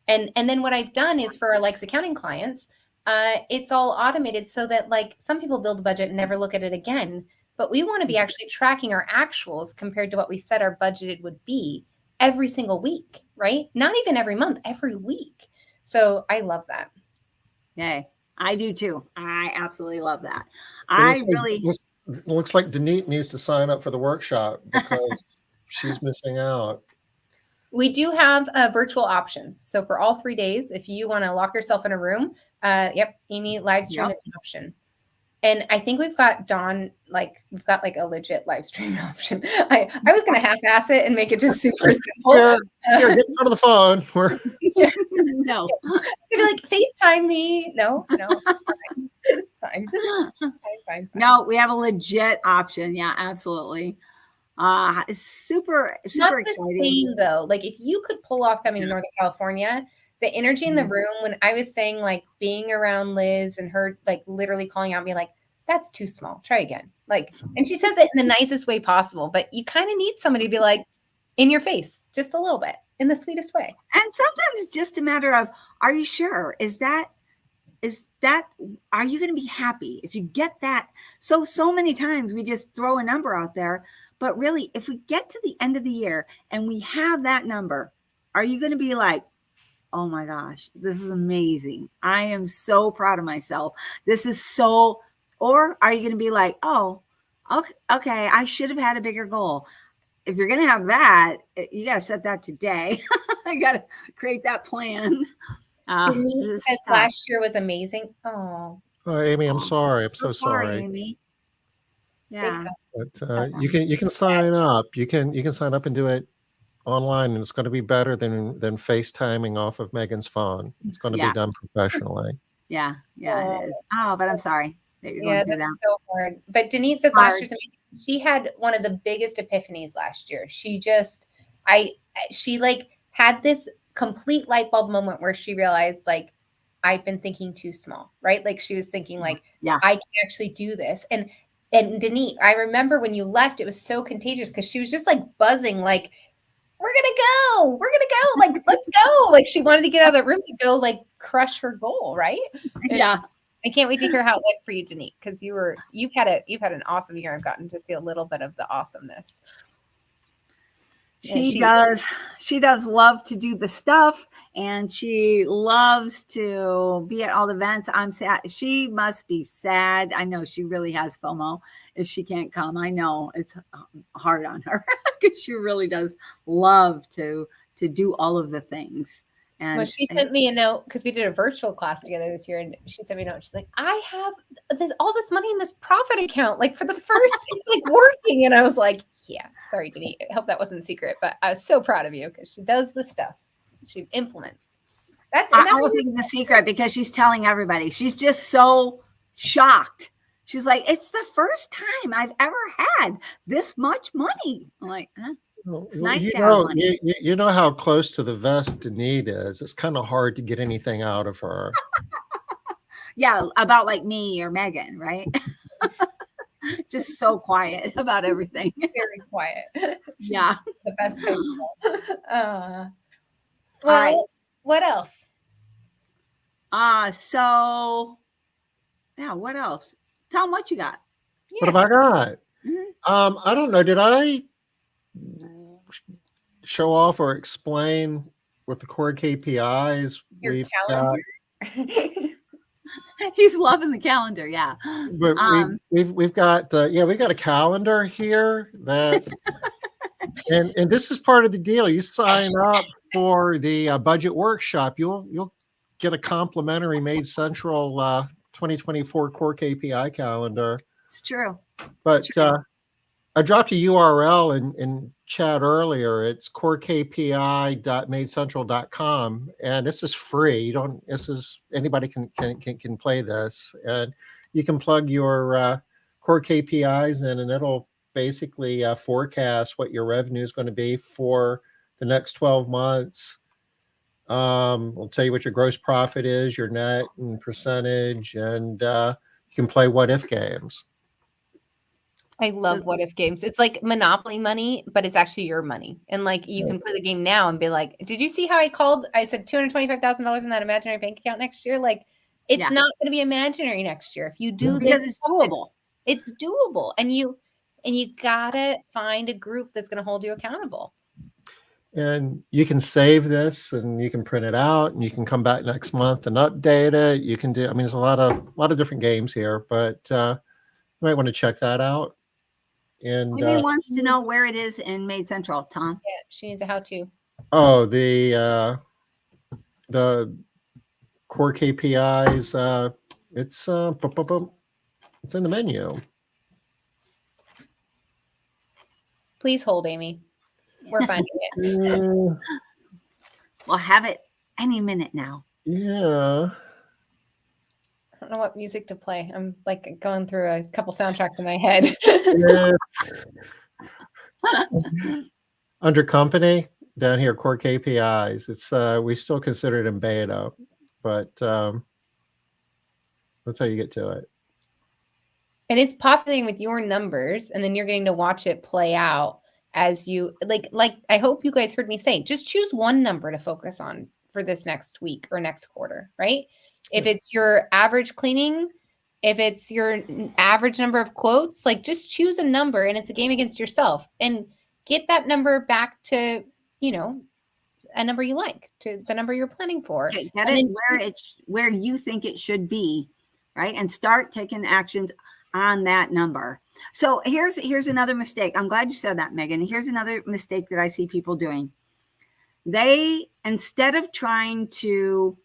And then what I've done is for our Likes accounting clients, it's all automated so that like some people build a budget and never look at it again, but we want to be actually tracking our actuals compared to what we said our budgeted would be every single week, right? Not even every month, every week. So I love that. Yay. I do too. I absolutely love that. Looks like Denise needs to sign up for the workshop because she's missing out. We do have virtual options. So for all 3 days, if you want to lock yourself in a room, Amy, live stream is an option. And I think we've got Dawn, we've got a legit live stream option. I was going to half-ass it and make it just super simple. Here, get some of the phone. No. They'd be like, FaceTime me. No. Fine. No, we have a legit option. Yeah, absolutely. Super Not exciting. The same, though. Like, if you could pull off coming to Northern California, the energy in the room when I was saying being around Liz and her literally calling out me that's too small, try again. And she says it in the nicest way possible, but you kind of need somebody to be in your face just a little bit in the sweetest way. And sometimes it's just a matter of, are you sure? Are you going to be happy if you get that? So many times we just throw a number out there, but really if we get to the end of the year and we have that number, are you going to be like, oh my gosh, this is amazing. I am so proud of myself. This is so, or are you going to be like, oh, okay, I should have had a bigger goal. If you're going to have that, you got to set that today. I got to create that plan. Denise said last year was amazing. Oh, Amy, I'm sorry. I'm so sorry. Amy. Yeah. But you can sign up. You can sign up and do it online, and it's going to be better than FaceTiming off of Meaghan's phone. It's going to be done professionally. Yeah, it is. Oh, but I'm sorry that you're going through that. So hard. But Denise said last year's amazing. She had one of the biggest epiphanies last year. She like had this complete light bulb moment where she realized, like, I've been thinking too small, right? Like she was thinking like, I can actually do this. And Denise, I remember when you left, it was so contagious because she was just like buzzing, like, we're gonna go, like, let's go. Like she wanted to get out of the room to go like crush her goal, right? And I can't wait to hear how it went for you, Denise, because you've had an awesome year. I've gotten to see a little bit of the awesomeness. She does love to do the stuff, and she loves to be at all the events. I'm sad. She must be sad. I know she really has FOMO if she can't come. I know it's hard on her because she really does love to do all of the things. And well, she sent me a note because we did a virtual class together this year, and she sent me a note. She's like, I have all this money in this profit account. Like for the first, it's like working. And I was like, yeah, sorry, Denise. I hope that wasn't secret, but I was so proud of you because she does the stuff. She implements. I don't think it's a secret because she's telling everybody. She's just so shocked. She's like, it's the first time I've ever had this much money. I'm like, huh? It's nice to have money. You know how close to the vest Denise is. It's kind of hard to get anything out of her. Yeah, about like me or Meaghan, right? Just so quiet about everything. Very quiet. Yeah. The best way. Well, what else? What else? Tell them what you got. Yeah. What have I got? Mm-hmm. I don't know. Did I show off or explain what the core KPIs we've calendar. Got? He's loving the calendar, yeah. But we've got we've got a calendar here that and this is part of the deal. You sign up for the budget workshop, you'll get a complimentary Made Central 2024 core KPI calendar. It's true. But I dropped a URL in chat earlier. It's corekpi.madecentral.com, and this is free. Anybody can play this, and you can plug your core KPIs in, and it'll basically forecast what your revenue is going to be for the next 12 months. We'll tell you what your gross profit is, your net and percentage, and you can play what if games. I love what if games. It's like Monopoly money, but it's actually your money. And like you can play the game now and be like, did you see how I said $225,000 in that imaginary bank account next year? Like it's not going to be imaginary next year. If you do because it's doable. It's doable. And you gotta find a group that's going to hold you accountable. And you can save this and you can print it out and you can come back next month and update it. You can do, there's a lot of different games here, but you might want to check that out. And Amy wants to know where it is in Made Central, Tom. Yeah, she needs a how-to. Oh, the core KPIs. It's in the menu. Please hold, Amy. We're finding it. We'll have it any minute now. Yeah. I don't know what music to play. I'm like going through a couple soundtracks in my head. Under company down here, core KPIs. It's we still consider it in beta, but that's how you get to it. And it's populating with your numbers, and then you're getting to watch it play out as you like. I hope you guys heard me say, just choose one number to focus on for this next week or next quarter, right? If it's your average cleaning, if it's your average number of quotes, like just choose a number, and it's a game against yourself, and get that number back to, a number you like, to the number you're planning for. Get And it then where you think it should be, right? And start taking actions on that number. So here's another mistake. I'm glad you said that, Meaghan. Here's another mistake that I see people doing. They, instead of trying to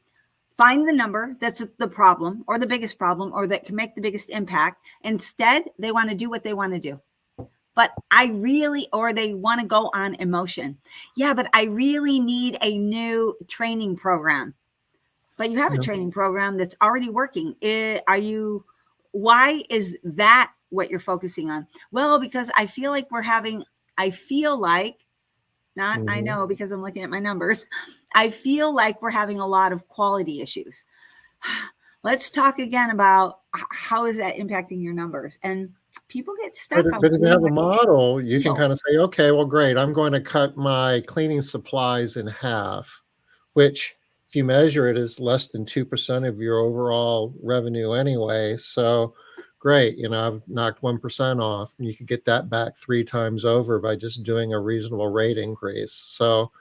find the number that's the problem or the biggest problem or that can make the biggest impact, instead they want to do what they want to do. But or they want to go on emotion. Yeah, but I really need a new training program. But you have a training program that's already working. Why is that what you're focusing on? Well, because I feel like I know because I'm looking at my numbers. I feel like we're having a lot of quality issues. Let's talk again about how is that impacting your numbers? And people get stuck. But if you have a model, you can kind of say, okay, well, great. I'm going to cut my cleaning supplies in half, which if you measure it is less than 2% of your overall revenue anyway. So great. I've knocked 1% off, and you could get that back 3 times over by just doing a reasonable rate increase. So,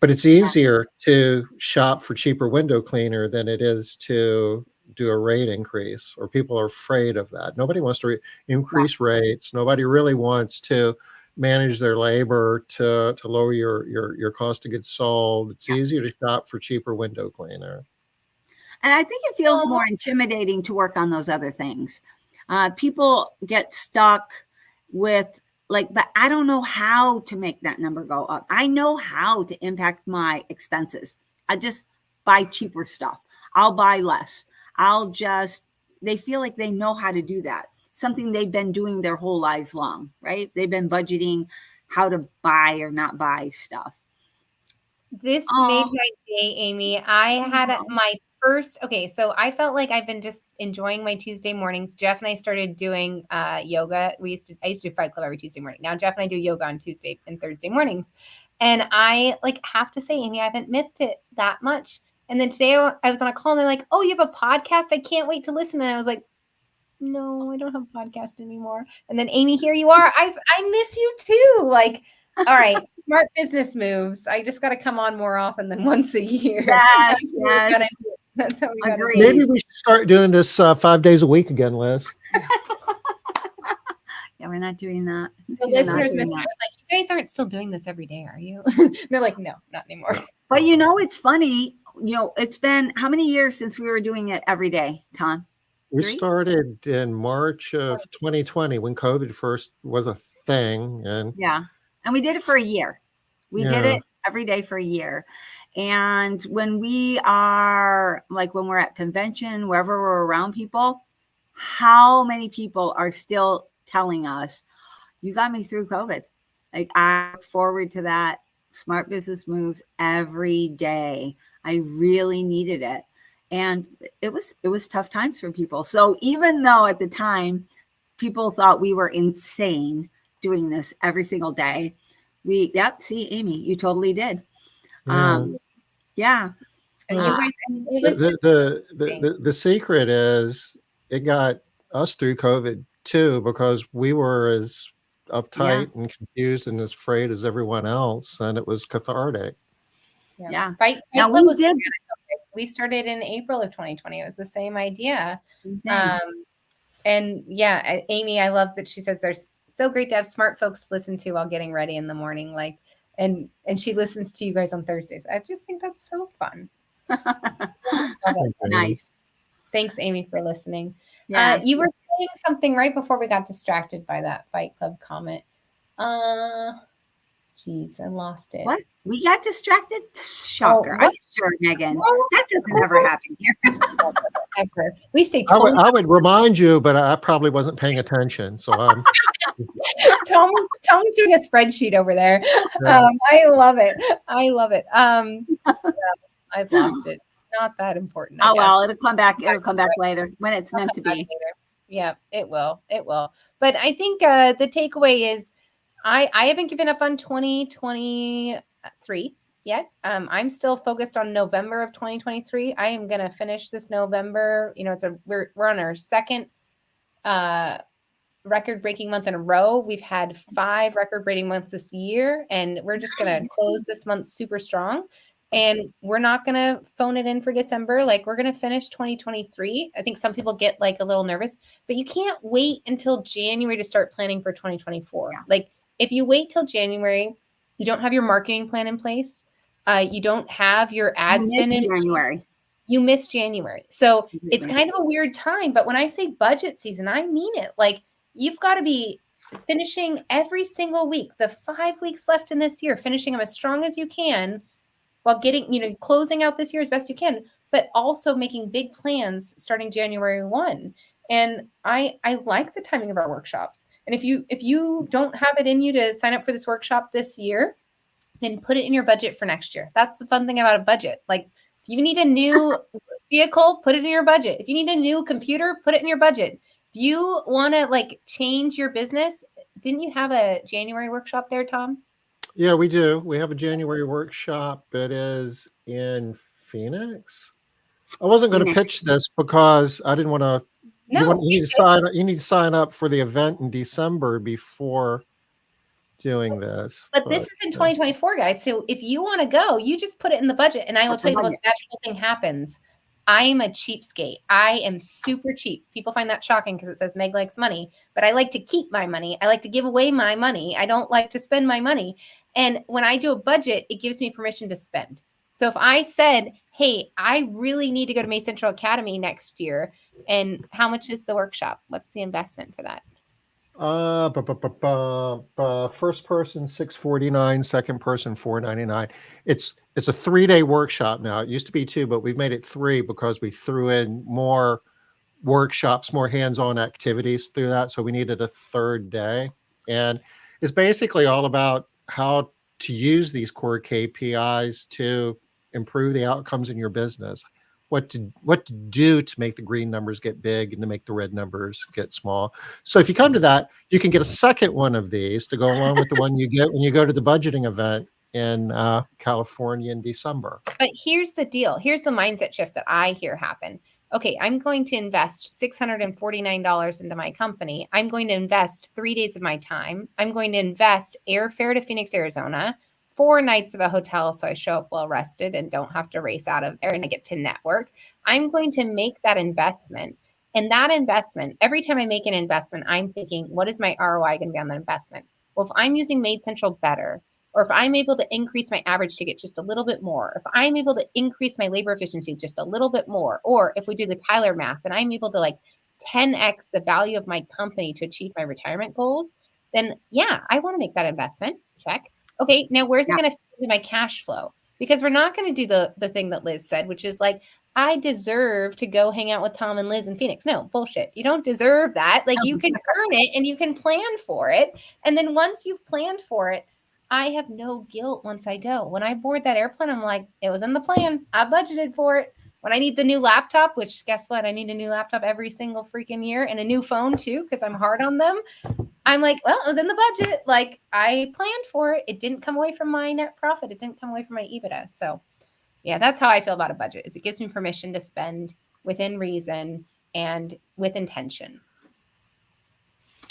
but it's easier to shop for cheaper window cleaner than it is to do a rate increase, or people are afraid of that. Nobody wants to increase rates. Nobody really wants to manage their labor to lower your cost of goods sold. It's easier to shop for cheaper window cleaner. And I think it feels more intimidating to work on those other things. People get stuck with but I don't know how to make that number go up. I know how to impact my expenses. I just buy cheaper stuff. I'll buy less. They feel like they know how to do that. Something they've been doing their whole lives long, right? They've been budgeting how to buy or not buy stuff. This made my day, Amy. I had my first, so I felt like I've been just enjoying my Tuesday mornings. Jeff and I started doing yoga. I used to do Fight Club every Tuesday morning. Now Jeff and I do yoga on Tuesday and Thursday mornings. And I have to say, Amy, I haven't missed it that much. And then today I was on a call and they're like, oh, you have a podcast? I can't wait to listen. And I was like, no, I don't have a podcast anymore. And then Amy, here you are. I miss you too. All right, smart business moves. I just got to come on more often than once a year. Yes. That's how we got to. Maybe we should start doing this 5 days a week again, Liz. Yeah, we're not doing that. The listeners missed it. I was like, you guys aren't still doing this every day, are you? They're like, no, not anymore. But it's funny. It's been how many years since we were doing it every day, Tom? We started in March of 2020 when COVID first was a thing. And we did it for a year. We did it every day for a year. And when we are when we're at convention, wherever we're around people, how many people are still telling us, you got me through COVID. I look forward to that smart business moves every day. I really needed it. And it was tough times for people. So even though at the time people thought we were insane doing this every single day, see, Amy, you totally did. And you guys, it was the secret is it got us through COVID too, because we were as uptight and confused and as afraid as everyone else, and it was cathartic. We started in April of 2020. It was the same idea. Amy, I love that she says there's so great to have smart folks to listen to while getting ready in the morning. And she listens to you guys on Thursdays. I just think that's so fun. Nice. Thanks, Amy, for listening. You were saying something right before we got distracted by that Fight Club comment. Geez, I lost it. What? We got distracted? Shocker. I'm sure, Meaghan. That doesn't ever happen here. Ever. We stay I would remind you, but I probably wasn't paying attention. So I'm Tom was doing a spreadsheet over there. I love it. I've lost it. Not that important. Well, it'll come back. It'll come back later when it's meant to be. Yeah, it will. But I think the takeaway is I haven't given up on 2023 yet. I'm still focused on November of 2023. I am going to finish this November. We're on our second record-breaking month in a row. We've had 5 record-breaking months this year, and we're just going to close this month super strong. And we're not going to phone it in for December. Like, we're going to finish 2023. I think some people get like a little nervous, but you can't wait until January to start planning for 2024. Yeah. Like, if you wait till January, you don't have your marketing plan in place. You don't have your ad spend in January. You miss January. So it's kind of a weird time. But when I say budget season, I mean it. Like, you've got to be finishing every single week, the 5 weeks left in this year, finishing them as strong as you can, while getting, closing out this year as best you can, but also making big plans starting January 1. And I like the timing of our workshops. And if you don't have it in you to sign up for this workshop this year, then put it in your budget for next year. That's the fun thing about a budget. Like, if you need a new vehicle, put it in your budget. If you need a new computer, put it in your budget. If you want to like change your business, didn't you have a January workshop there, Tom? Yeah, we do. We have a January workshop. It is in Phoenix. I wasn't going to pitch this because I didn't want to. No, you need to sign up for the event in December before doing this. But this is in 2024, guys. So if you want to go, you just put it in the budget. And I will tell you the most magical thing happens. I am a cheapskate. I am super cheap. People find that shocking because it says Meg likes money, but I like to keep my money. I like to give away my money. I don't like to spend my money. And when I do a budget, it gives me permission to spend. So if I said, hey, I really need to go to May Central Academy next year, and how much is the workshop? What's the investment for that? First person $649, second person $499. It's a 3-day workshop now. It used to be 2, but we've made it 3 because we threw in more workshops, more hands-on activities through that. So we needed a 3rd day, and it's basically all about how to use these core KPIs to improve the outcomes in your business. What to do to make the green numbers get big and to make the red numbers get small. So if you come to that, you can get a second one of these to go along with the one you get when you go to the budgeting event in California in December. But here's the deal. Here's the mindset shift that I hear happen. Okay, I'm going to invest $649 into my company. I'm going to invest 3 days of my time. I'm going to invest airfare to Phoenix, Arizona, 4 nights of a hotel so I show up well rested and don't have to race out of there and I get to network. I'm going to make that investment. And that investment, every time I make an investment, I'm thinking, what is my ROI going to be on that investment? Well, if I'm using Made Central better, or if I'm able to increase my average ticket just a little bit more, if I'm able to increase my labor efficiency just a little bit more, or if we do the Tyler math and I'm able to like 10x the value of my company to achieve my retirement goals, then yeah, I want to make that investment. Check. Okay, now where's it going to fit into my cash flow? Because we're not going to do the thing that Liz said, which is like, I deserve to go hang out with Tom and Liz in Phoenix. No, bullshit. You don't deserve that. Like, you can earn it and you can plan for it. And then once you've planned for it, I have no guilt once I go. When I board that airplane, I'm like, it was in the plan. I budgeted for it. When I need the new laptop, which guess what? I need a new laptop every single freaking year and a new phone too, because I'm hard on them. I'm like, well, it was in the budget. Like, I planned for it. It didn't come away from my net profit. It didn't come away from my EBITDA. So yeah, that's how I feel about a budget, is it gives me permission to spend within reason and with intention.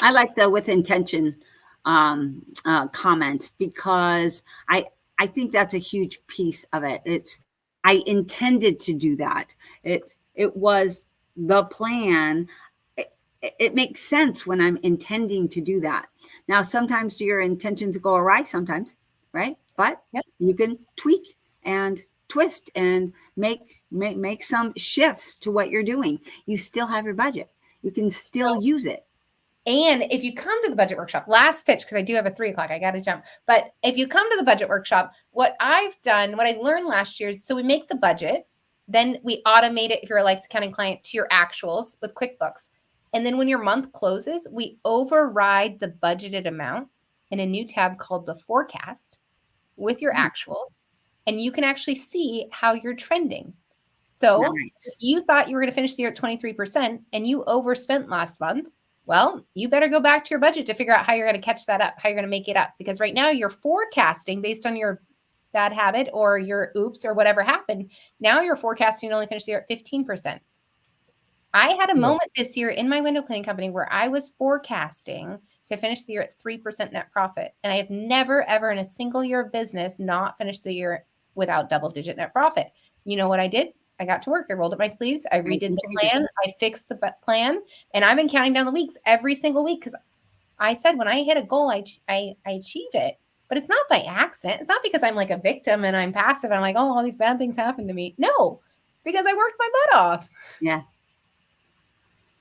I like the with intention comment, because I think that's a huge piece of it. I intended to do that. It was the plan. It makes sense when I'm intending to do that. Now, sometimes do your intentions go awry? Sometimes, right? But you can tweak and twist and make some shifts to what you're doing. You still have your budget. You can still use it. And if you come to the budget workshop, last pitch, because I do have a 3:00, I got to jump. But if you come to the budget workshop, what I've done, what I learned last year is, so we make the budget, then we automate it if you're a Likes accounting client to your actuals with QuickBooks. And then when your month closes, we override the budgeted amount in a new tab called the forecast with your actuals. And you can actually see how you're trending. So if you thought you were going to finish the year at 23% and you overspent last month, well, you better go back to your budget to figure out how you're going to catch that up, how you're going to make it up. Because right now you're forecasting based on your bad habit or your oops or whatever happened. Now you're forecasting to only finish the year at 15%. I had a Yeah. moment this year in my window cleaning company where I was forecasting to finish the year at 3% net profit. And I have never, ever in a single year of business not finished the year without double-digit net profit. You know what I did? I got to work. I rolled up my sleeves. I Made redid some the changes. plan. I fixed the plan. And I've been counting down the weeks every single week because I said when I hit a goal, I achieve it. But it's not by accident. It's not because I'm like a victim and I'm passive and I'm like, oh, all these bad things happen to me. No, it's because I worked my butt off. Yeah.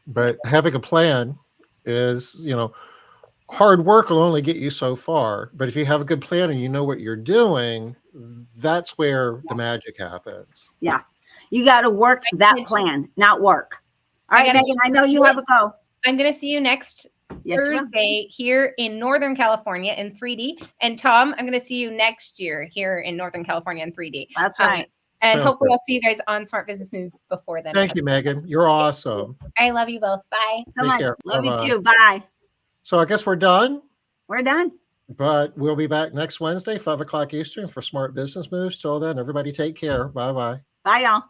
But having a plan is, hard work will only get you so far. But if you have a good plan and you know what you're doing, that's where the magic happens. Yeah. You got to work that plan, not work. All right, Meaghan, I know you have a go. I'm going to see you next Thursday here in Northern California in 3D. And Tom, I'm going to see you next year here in Northern California in 3D. That's right. And hopefully I'll see you guys on Smart Business Moves before then. Thank you, Meaghan. You're awesome. I love you both. Bye. So much. Love you too. Bye. So I guess we're done. We're done. But we'll be back next Wednesday, 5 o'clock Eastern for Smart Business Moves. Till then, everybody take care. Bye-bye. Bye, y'all.